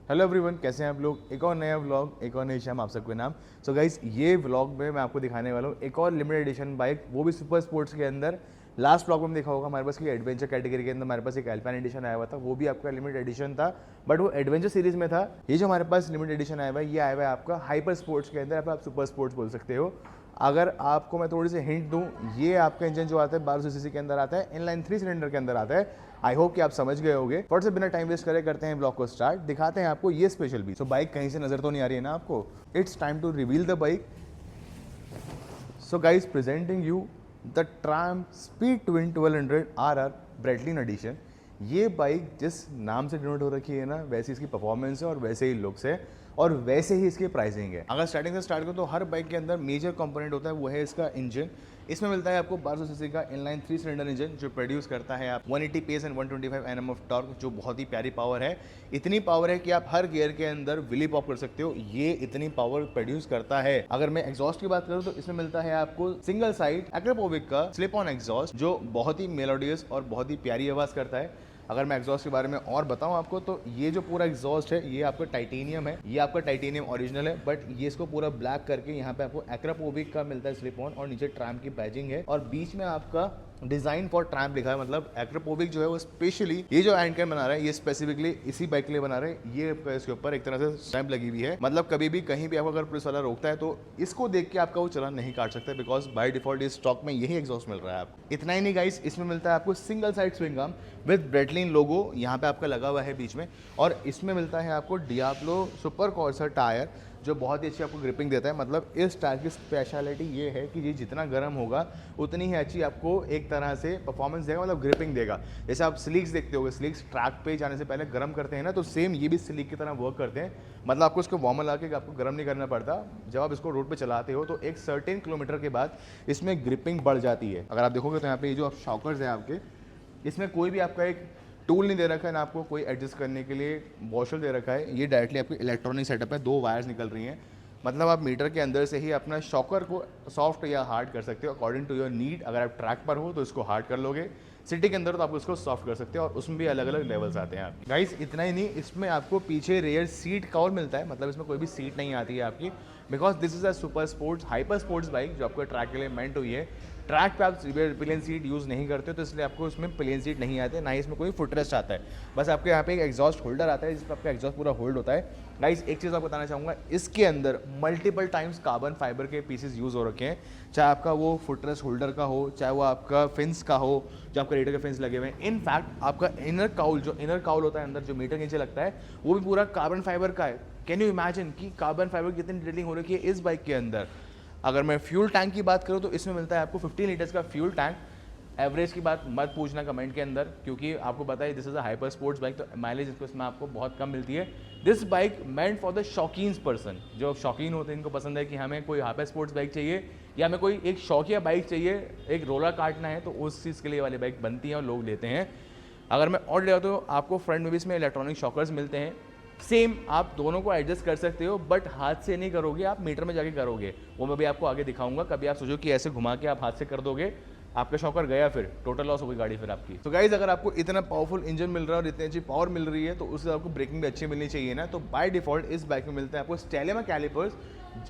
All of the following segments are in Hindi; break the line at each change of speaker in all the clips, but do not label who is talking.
हेलो एवरीवन, कैसे हैं आप लोग। एक और नया व्लॉग, एक और नई शाम आप सबके नाम। सो गाइस, ये व्लॉग में मैं आपको दिखाने वाला हूँ एक और लिमिटेड एडिशन बाइक, वो भी सुपर स्पोर्ट्स के अंदर। लास्ट व्लॉग में देखा होगा हमारे पास कि एडवेंचर कैटेगरी के अंदर हमारे पास एक एल्पाइन एडिशन आया हुआ था, वो भी आपका लिमिटेड एडिशन था, बट वो एडवेंचर सीरीज में था। ये जो हमारे पास लिमिटेड एडिशन आया हुआ है, ये आया हुआ है आपका हाइपर स्पोर्ट्स के अंदर, आप सुपर स्पोर्ट्स बोल सकते हो। अगर आपको मैं थोड़ी सी हिंट दूं, ये आपका इंजन जो आता है 1200 सीसी के अंदर आता है, इनलाइन 3 सिलेंडर के अंदर आता है। आई होप कि आप समझ गए होंगे। फट से बिना टाइम वेस्ट करे करते हैं ब्लॉग को स्टार्ट, दिखाते हैं आपको ये स्पेशल भी। सो बाइक कहीं से नजर तो नहीं आ रही है ना आपको। It's time to reveal the bike. So guys, presenting you the Triumph Speed Twin 1200 RR Breitling edition. ये बाइक जिस नाम से डिनोट हो रखी है ना, वैसे इसकी परफॉर्मेंस है और वैसे ही लुक्स है और वैसे ही इसकी प्राइसिंग है। अगर स्टार्टिंग से स्टार्ट करो तो हर बाइक के अंदर मेजर कंपोनेंट होता है, वो है इसका इंजन। इसमें मिलता है आपको 1200 सीसी का इनलाइन 3 सिलेंडर इंजन, जो प्रोड्यूस करता है आप 180 PS and 125 Nm of torque, जो बहुत ही प्यारी पावर है। इतनी पावर है कि आप हर गियर के अंदर विली पॉप कर सकते हो, ये इतनी पावर प्रोड्यूस करता है। अगर मैं एग्जॉस्ट की बात करूं तो इसमें मिलता है आपको सिंगल साइड एक्रोपोविक का स्लिप ऑन एग्जॉस्ट, जो बहुत ही मेलोडियस और बहुत ही प्यारी आवाज करता है। अगर मैं एग्जॉस्ट के बारे में और बताऊं आपको, तो ये जो पूरा एग्जॉस्ट है ये आपका टाइटेनियम है, ये आपका टाइटेनियम ओरिजिनल है, बट ये इसको पूरा ब्लैक करके यहाँ पे आपको एक्रोपोविक का मिलता है स्लिप ऑन, और नीचे ट्रैम्प की बैजिंग है और बीच में आपका डिजाइन फॉर ट्रैम्प लिखा है। मतलब एक्रोपोविक जो है वो स्पेशली ये जो एंकर बना रहा है, ये स्पेसिफिकली इसी बाइक के लिए बना रहे हैं। ये इसके ऊपर एक तरह से स्टैंप लगी हुई है, मतलब कभी भी कहीं भी आपको अगर पुलिस वाला रोकता है तो इसको देख के आपका वो चलान नहीं काट सकता, बिकॉज बाय डिफॉल्ट इस स्टॉक में यही एग्जॉस्ट मिल रहा है आपको। इतना ही नहीं गाइस, इसमें मिलता है आपको single side swing arm with Breitling logo यहाँ पे आपका लगा हुआ है बीच में, और इसमें मिलता है आपको डियाब्लो सुपर कॉर्सर टायर, जो बहुत ही अच्छी आपको ग्रिपिंग देता है। मतलब इस टायर की स्पेशलिटी ये है कि ये जितना गर्म होगा उतनी ही अच्छी आपको एक तरह से परफॉर्मेंस देगा, मतलब ग्रिपिंग देगा। जैसे आप स्लीक्स देखते होगे, स्लीक्स ट्रैक पे जाने से पहले गर्म करते हैं ना, तो सेम ये भी स्लीक की तरह वर्क करते हैं। मतलब आपको इसको वार्मर ला के आपको गर्म नहीं करना पड़ता। जब आप इसको रोड पर चलाते हो तो एक सर्टेन किलोमीटर के बाद इसमें ग्रिपिंग बढ़ जाती है। अगर आप देखोगे तो यहाँ पे ये जो शॉकर्स है आपके, इसमें कोई भी आपका एक टूल नहीं दे रखा है ना, आपको कोई एडजस्ट करने के लिए वॉशर दे रखा है। ये डायरेक्टली आपकी इलेक्ट्रॉनिक सेटअप है, 2 वायर्स निकल रही हैं। मतलब आप मीटर के अंदर से ही अपना शॉकर को सॉफ्ट या हार्ड कर सकते हो अकॉर्डिंग टू योर नीड। अगर आप ट्रैक पर हो तो इसको हार्ड कर लोगे, सिटी के अंदर तो आप उसको सॉफ्ट कर सकते हो, और उसमें भी अलग अलग लेवल्स आते हैं आप गाइस। इतना ही नहीं, इसमें आपको पीछे रेयर सीट कवर मिलता है, मतलब इसमें कोई भी सीट नहीं आती है आपकी, because this is a super sports hyper sports bike जो आपको ट्रैक के लिए मेंट हुई है। ट्रैक पे आप प्लेन सीट यूज़ नहीं करते तो इसलिए आपको इसमें प्लेन सीट नहीं आते, ना ही इसमें कोई फुटरेस्ट आता है। बस आपके यहाँ पे एक एग्जॉस्ट होल्डर आता है जिस पर आपका एग्जॉस्ट पूरा होल्ड होता है। गाइस, एक चीज़ आपको बताना चाहूँगा, इसके अंदर मल्टीपल टाइम्स कार्बन फाइबर के पीसेस यूज़ हो रखे हैं, चाहे आपका वो फुटरेस्ट होल्डर का हो, चाहे वो आपका फिंस का हो, जो आपका रेडिएटर के फिंस लगे हुए हैं। इनफैक्ट आपका इनर काउल, जो इनर काउल होता है अंदर जो मीटर के नीचे लगता है, वो भी पूरा कार्बन फाइबर का है। कैन यू इमेजिन कि कार्बन फाइबर की कितनी डिटेलिंग हो रखी है इस बाइक के अंदर। अगर मैं फ्यूल टैंक की बात करूं तो इसमें मिलता है आपको 15 लीटर्स का फ्यूल टैंक। एवरेज की बात मत पूछना कमेंट के अंदर, क्योंकि आपको पता है this is a hyper sports bike, तो माइलेज इसमें आपको बहुत कम मिलती है। This bike meant for the शौकीन्स पर्सन, जो शौकीन होते हैं, इनको पसंद है कि हमें कोई हाइपर स्पोर्ट्स बाइक चाहिए या हमें कोई एक शौकिया बाइक चाहिए, एक रोलर काटना है, तो उस चीज़ के लिए वाली बाइक बनती है और लोग लेते हैं। अगर मैं और ले जाता हूँ, आपको फ्रंट में भी इसमें इलेक्ट्रॉनिक शॉकर्स मिलते हैं। सेम आप दोनों को एडजस्ट कर सकते हो, बट हाथ से नहीं करोगे, आप मीटर में जाके करोगे, वो मैं भी आपको आगे दिखाऊंगा। कभी आप सोचो कि ऐसे घुमा के आप हाथ से कर दोगे, आपका शॉकर गया, फिर टोटल लॉस हो गई गाड़ी फिर आपकी। तो गाइज, अगर आपको इतना पावरफुल इंजन मिल रहा है और इतनी अच्छी पावर मिल रही है, तो उससे आपको ब्रेकिंग भी अच्छी मिलनी चाहिए ना। तो बाय डिफॉल्ट इस बाइक में मिलता है आपको स्टेलेमा कैलिपर्स,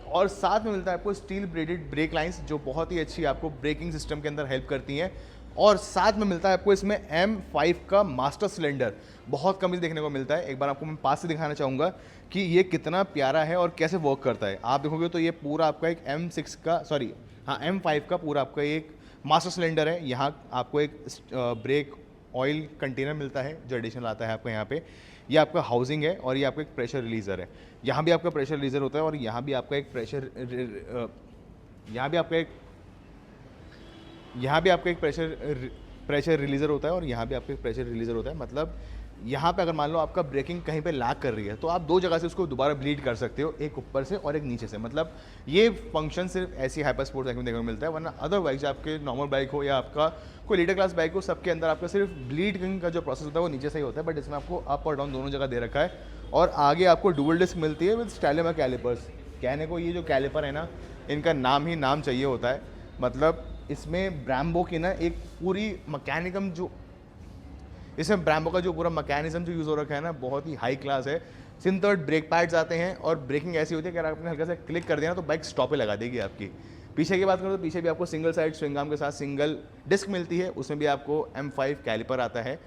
और साथ में मिलता है आपको स्टील ब्रेडेड ब्रेक लाइंस, जो बहुत ही अच्छी आपको ब्रेकिंग सिस्टम के अंदर हेल्प करती हैं। और साथ में मिलता है आपको इसमें M5 का मास्टर सिलेंडर, बहुत कम ही देखने को मिलता है। एक बार आपको मैं पास से दिखाना चाहूँगा कि ये कितना प्यारा है और कैसे वर्क करता है। आप देखोगे तो ये पूरा आपका एक M5 का पूरा आपका एक मास्टर सिलेंडर है। यहाँ आपको एक ब्रेक ऑयल कंटेनर मिलता है जो एडिशनल आता है आपको यहाँ पे। ये आपका हाउसिंग है और ये आपका एक प्रेशर रिलीज़र है। यहाँ भी आपका प्रेशर रिलीज़र होता है, और यहाँ भी आपका एक प्रेशर रिलीज़र होता है, और यहाँ भी आपका एक प्रेशर रिलीज़र होता है। मतलब यहाँ पे अगर मान लो आपका ब्रेकिंग कहीं पे लैग कर रही है, तो आप 2 जगह से उसको दोबारा ब्लीड कर सकते हो, एक ऊपर से और एक नीचे से। मतलब ये फंक्शन सिर्फ ऐसी हाइपर स्पोर्ट्स बाइक में देखने को मिलता है, वरना अदर बाइक आपके नॉर्मल बाइक हो या आपका कोई लीडर क्लास बाइक हो, सबके अंदर आपका सिर्फ ब्लीडिंग का जो प्रोसेस होता है वो नीचे से ही होता है। बट इसमें आपको अप और डाउन दोनों जगह दे रखा है, और आगे आपको डुअल डिस्क मिलती है विद स्टेलेमा कैलिपर्स। कहने को ये जो कैलिपर है ना, इनका नाम ही नाम चाहिए होता है। मतलब इसमें ब्रैम्बो की ना एक पूरी मैकेनिज्म जो इसमें ब्रैम्बो का जो पूरा मैकेनिज्म जो यूज़ हो रखा है ना, बहुत ही हाई क्लास है। सिंथर्ड ब्रेक पैड्स आते हैं और ब्रेकिंग ऐसी होती है कि अगर आपने हल्का सा क्लिक कर दिया ना तो बाइक स्टॉप पे लगा देगी आपकी। पीछे की बात करूँ तो पीछे भी आपको सिंगल साइड स्विंग आर्म के साथ सिंगल डिस्क मिलती है, उसमें भी आपको M5 कैलिपर आता है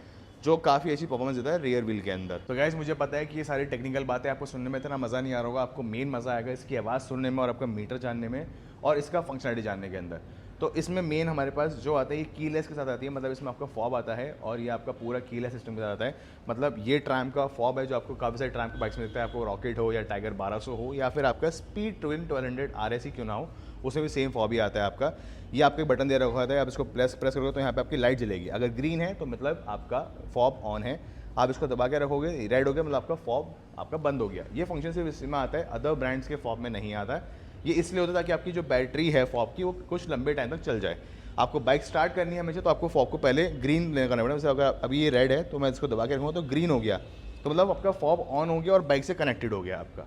जो काफ़ी अच्छी परफॉर्मेंस देता है रियर व्हील के अंदर। तो गाइस मुझे पता है कि ये सारी टेक्निकल बातें आपको सुनने में इतना मज़ा नहीं आ रहा होगा, आपको मेन मज़ा आएगा इसकी आवाज़ सुनने में और आपका मीटर जानने में और इसका फंक्शनलिटी जानने के अंदर। तो इसमें मेन हमारे पास जो आता है ये कीलेस के साथ आती है, मतलब इसमें आपका फॉब आता है और ये आपका पूरा कीलेस सिस्टम के साथ आता है। मतलब ये ट्रैम का फॉब है जो आपको काफ़ी सारे ट्रैम के बाइक्स में दिखता है, आपको रॉकेट हो या टाइगर 1200 हो या फिर आपका स्पीड ट्विन 1200 RS क्यों ना हो, उसमें भी सेम फॉब ही आता है आपका। ये आपको बटन दे रखा होता है, आप इसको प्रेस करोगे तो यहाँ पे आपकी लाइट जलेगी, अगर ग्रीन है तो मतलब आपका फॉब ऑन है, आप इसको दबा के रखोगे रेड हो गया मतलब आपका फॉब आपका बंद हो गया। ये फंक्शन सिर्फ इसमें आता है, अदर ब्रांड्स के फॉब में नहीं आता है। ये इसलिए होता है ताकि आपकी जो बैटरी है फॉब की वो कुछ लंबे टाइम तक चल जाए। आपको बाइक स्टार्ट करनी है हमेशा तो आपको फॉब को पहले ग्रीन करना पड़ेगा। जैसे अगर अभी ये रेड है तो मैं इसको दबा के रखूँगा तो ग्रीन हो गया, तो मतलब आपका फॉब ऑन हो गया और बाइक से कनेक्टेड हो गया आपका।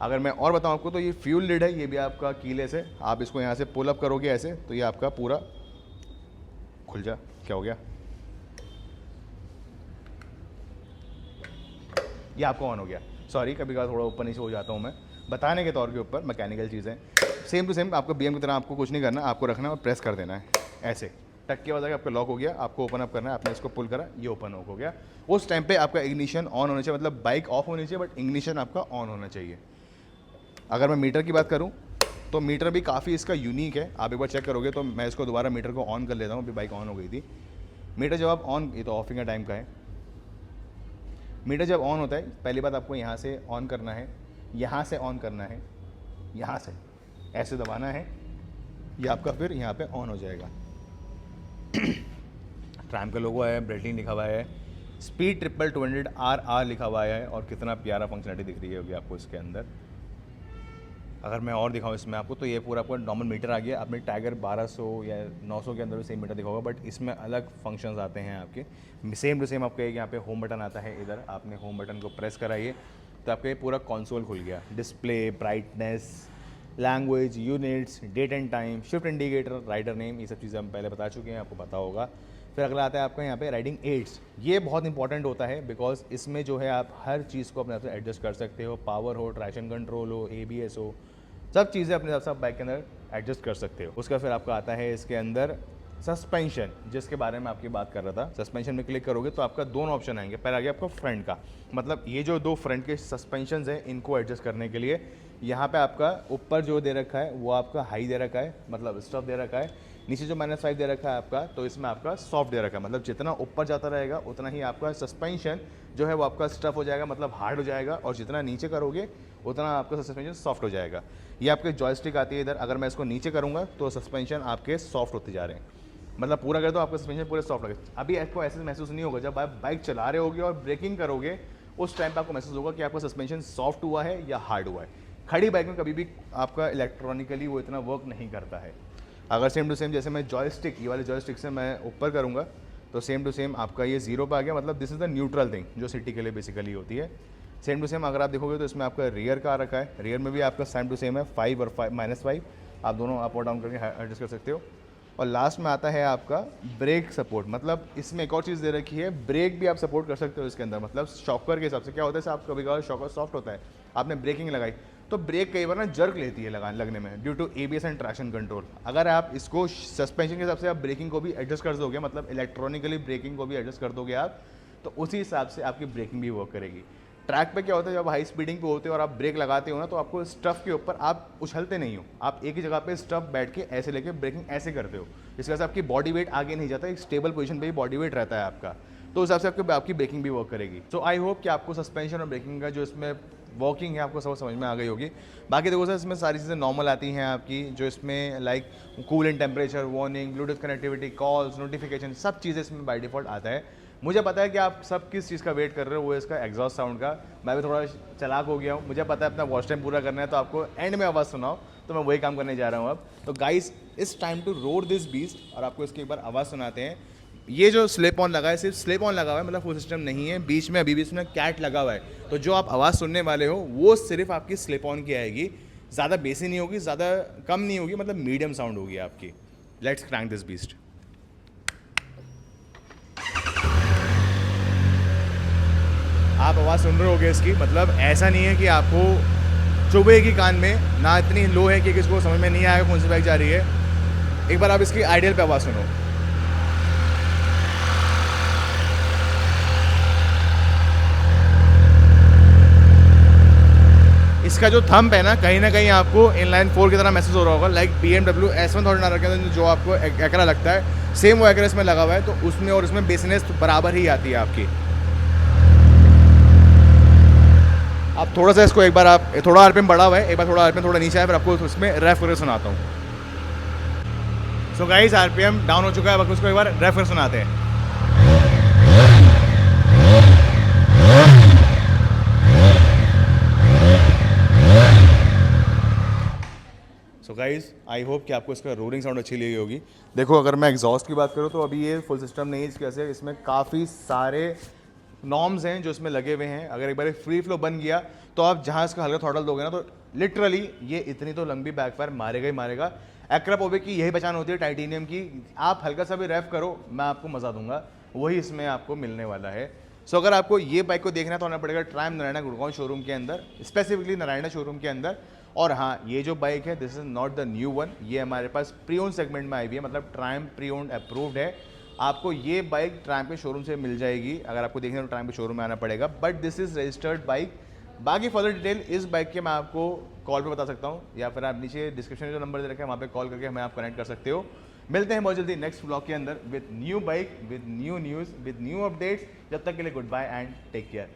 अगर मैं और बताऊं आपको तो ये फ्यूल लिड है, ये भी आपका कीलेस है, आप इसको यहाँ से पुल अप करोगे ऐसे तो ये आपका पूरा खुल जा। क्या हो गया, ये आपको ऑन हो गया। सॉरी कभी कभार थोड़ा ऊपर नीचे हो जाता हूँ मैं, बताने के तौर के ऊपर मैकेनिकल चीज़ें। सेम टू सेम आपको BM की तरह आपको कुछ नहीं करना, आपको रखना है और प्रेस कर देना है ऐसे, टक के बाद आपका लॉक हो गया, आपको ओपन अप करना है, आपने इसको पुल करा ये ओपन हो गया। उस टाइम पे आपका इग्निशन ऑन होना चाहिए, मतलब बाइक ऑफ होनी चाहिए बट इग्निशन आपका ऑन होना चाहिए। अगर मैं मीटर की बात करूं तो मीटर भी काफ़ी इसका यूनिक है, आप एक बार चेक करोगे तो मैं इसको दोबारा मीटर को ऑन कर लेता हूं, अभी बाइक ऑन हो गई थी। मीटर जब आप ऑन, ये तो ऑफिंग का टाइम का है, मीटर जब ऑन होता है पहली बात आपको यहाँ से ऑन करना है, यहाँ से ऑन करना है, यहाँ से ऐसे दबाना है, ये आपका फिर यहाँ पे ऑन हो जाएगा। ट्रैम का लोगो है, ब्रेटलिन लिखा हुआ है, स्पीड 200 RR लिखा हुआ है और कितना प्यारा फंक्शनलिटी दिख रही होगी आपको इसके अंदर। अगर मैं और दिखाऊँ इसमें आपको तो ये पूरा आपका नॉर्मल मीटर आ गया। आपने टाइगर 1200 या 900 के अंदर भी सेम मीटर दिखा होगा, बट इसमें अलग फंक्शंस आते हैं आपके। सेम टू सेम आपका एक यहाँ पे होम बटन आता है, इधर आपने होम बटन को प्रेस कराइए तो आपका ये पूरा कंसोल खुल गया। Display, brightness, language, units, date and time, shift indicator, rider name, ये सब चीज़ें हम पहले बता चुके हैं, आपको पता होगा। फिर अगला आता है आपका यहाँ पे राइडिंग एड्स। ये बहुत इंपॉर्टेंट होता है बिकॉज इसमें जो है आप हर चीज़ को अपने हिसाब से एडजस्ट कर सकते हो, पावर हो, ट्रैक्शन कंट्रोल हो, ABS हो, सब चीज़ें अपने हिसाब से आप बाइक के अंदर एडजस्ट कर सकते हो। उसका फिर आपका आता है इसके अंदर सस्पेंशन, जिसके बारे में आपकी बात कर रहा था। सस्पेंशन में क्लिक करोगे तो आपका दोनों ऑप्शन आएंगे। पहला आ गया आपका फ्रंट का, मतलब ये जो दो फ्रंट के सस्पेंशन हैं इनको एडजस्ट करने के लिए यहाँ पे आपका ऊपर जो दे रखा है वो आपका हाई दे रखा है, मतलब स्टफ दे रखा है। नीचे जो -5 दे रखा है आपका, तो इसमें आपका सॉफ्ट दे रखा है, मतलब जितना ऊपर जाता रहेगा उतना ही आपका सस्पेंशन जो है वो आपका स्टफ हो जाएगा, मतलब हार्ड हो जाएगा, और जितना नीचे करोगे उतना आपका सस्पेंशन सॉफ्ट हो जाएगा। ये आपके जॉयस्टिक आती है इधर, अगर मैं इसको नीचे करूँगा तो सस्पेंशन आपके सॉफ्ट होते जा रहे हैं, मतलब पूरा कर दो आपका सस्पेंशन पूरे सॉफ्ट लगे। अभी आपको ऐसे महसूस नहीं होगा, जब आप बाइक चला रहे होगे और ब्रेकिंग करोगे उस टाइम पे आपको महसूस होगा कि आपका सस्पेंशन सॉफ्ट हुआ है या हार्ड हुआ है। खड़ी बाइक में कभी भी आपका इलेक्ट्रॉनिकली वो इतना वर्क नहीं करता है। अगर सेम टू सेम जैसे मैं जॉयस्टिक, ये वाले जॉयस्टिक से मैं ऊपर करूँगा तो सेम टू सेम आपका ये 0 पे आ गया, मतलब this is the neutral thing जो सिटी के लिए बेसिकली होती है। सेम टू सेम अगर आप देखोगे तो इसमें आपका रियर का आ रखा है, रियर में भी आपका सेम टू सेम है 5 और -5, आप दोनों अप और डाउन करके एडजस्ट कर सकते हो। और लास्ट में आता है आपका ब्रेक सपोर्ट, मतलब इसमें एक और चीज़ दे रखी है, ब्रेक भी आप सपोर्ट कर सकते हो इसके अंदर। मतलब शॉकर के हिसाब से क्या होता है, आप कभी कभार शॉकर सॉफ्ट होता है, आपने ब्रेकिंग लगाई तो ब्रेक कई बार ना जर्क लेती है लगने में due to ABS and traction control. अगर आप इसको सस्पेंशन के हिसाब से आप ब्रेकिंग को भी एडजस्ट कर दोगे, मतलब इलेक्ट्रॉनिकली ब्रेकिंग को भी एडजस्ट कर दोगे आप, तो उसी हिसाब से आपकी ब्रेकिंग भी वर्क करेगी। ट्रैक पे क्या होता है, जब हाई स्पीडिंग पे होते हो और आप ब्रेक लगाते हो ना तो आपको स्टफ के ऊपर आप उछलते नहीं हो, आप एक ही जगह पे स्टफ बैठ के ऐसे लेके ब्रेकिंग ऐसे करते हो, इसके वजह से आपकी बॉडी वेट आगे नहीं जाता, एक स्टेबल पोजीशन पे ही बॉडी वेट रहता है आपका, तो उस हिसाब से आपकी ब्रेकिंग भी वर्क करेगी। सो आई होप कि आपको सस्पेंशन और ब्रेकिंग का जो इसमें वर्किंग है आपको सब समझ में आ गई होगी। बाकी देखो सर इसमें सारी चीज़ें नॉर्मल आती हैं आपकी, जो इसमें like cool and temperature, warning, Bluetooth connectivity, calls, notification, सब चीज़ें इसमें बाय डिफॉल्ट आता है। मुझे पता है कि आप सब किस चीज़ का वेट कर रहे हो, वो इसका एग्जॉस्ट साउंड का। मैं भी थोड़ा चालाक हो गया हूँ, मुझे पता है अपना वॉच टाइम पूरा करना है, तो आपको एंड में आवाज़ सुनाओ, तो मैं वही काम करने जा रहा हूँ अब। तो guys it's time to road this beast, और आपको इसकी एक बार आवाज़ सुनाते हैं। ये जो स्लिप ऑन लगा है सिर्फ स्लिप ऑन लगा हुआ है, मतलब फुल सिस्टम नहीं है, बीच में अभी भी इसमें कैट लगा हुआ है, तो जो आप आवाज़ सुनने वाले हो वो सिर्फ आपकी स्लिप ऑन की आएगी, ज़्यादा बेसी नहीं होगी, ज़्यादा कम नहीं होगी, मतलब मीडियम साउंड होगी आपकी। Let's crank this beast. आप आवाज़ सुन रहे होगे इसकी, मतलब ऐसा नहीं है कि आपको चुभेगी कान में, ना इतनी लो है कि किसको समझ में नहीं आएगा कौन सी बाइक जा रही है। एक बार आप इसकी आइडियल पे आवाज़ सुनो। इसका जो थंब है ना कहीं आपको इनलाइन 4 की तरह मैसेज हो रहा होगा, लाइक BMW S1000R के अंदर जो आपको एकरा लगता है, सेम वो एकरा इसमें लगा हुआ है। तो उसमें और इसमें बेसनेस बराबर ही आती है आपकी। आप थोड़ा सा इसको एक बार, आप थोड़ा RPM बढ़ा हुआ है, एक बार थोड़ा RPM थोड़ा नीचे है, फिर आपको उसमें रेफ करके सुनाता हूँ। सो गाइस RPM डाउन हो चुका है, अब उसको एक बार रेफ करके सुनाते हैं। सो गाइस आई होप कि आपको इसका रोलिंग साउंड अच्छी लगी होगी। देखो अगर मैं एग्जॉस्ट की बात करूँ तो अभी ये फुल सिस्टम नहीं है, इसकी वजह से इसमें काफ़ी सारे नॉर्म्स हैं जो इसमें लगे हुए हैं। अगर एक बार फ्री फ्लो बन गया तो आप जहाँ इसका हल्का थ्रॉटल दोगे ना तो लिटरली ये इतनी तो लंबी बैकफायर मारेगा ही मारेगा। एक्रा पोबे की यही पहचान होती है टाइटेनियम की, आप हल्का सा भी रैप करो मैं आपको मज़ा दूंगा, वही इसमें आपको मिलने वाला है। सो अगर आपको ये बाइक को देखना है तो आना पड़ेगा ट्रायम्फ नारायणा गुड़गांव शोरूम के अंदर, स्पेसिफिकली नारायणा शोरूम के अंदर। और हाँ, ये जो बाइक है this is not the new one, ये हमारे पास प्री ओन्ड सेगमेंट में आई हुई है, मतलब ट्रायम्फ प्री ओन्ड अप्रूव्ड है। आपको ये बाइक ट्रायम्फ के शोरूम से मिल जाएगी, अगर आपको देखना है तो ट्रायम्फ के शोरूम में आना पड़ेगा, but this is registered bike. बाकी फर्दर डिटेल इस बाइक के मैं आपको कॉल पे बता सकता हूँ, या फिर आप नीचे डिस्क्रिप्शन में जो नंबर दे रखे हैं वहाँ पे कॉल करके हमें आप कनेक्ट कर सकते हो। मिलते हैं बहुत जल्दी नेक्स्ट ब्लॉग के अंदर with new bike, with new news, with new updates. जब तक के लिए goodbye and take care.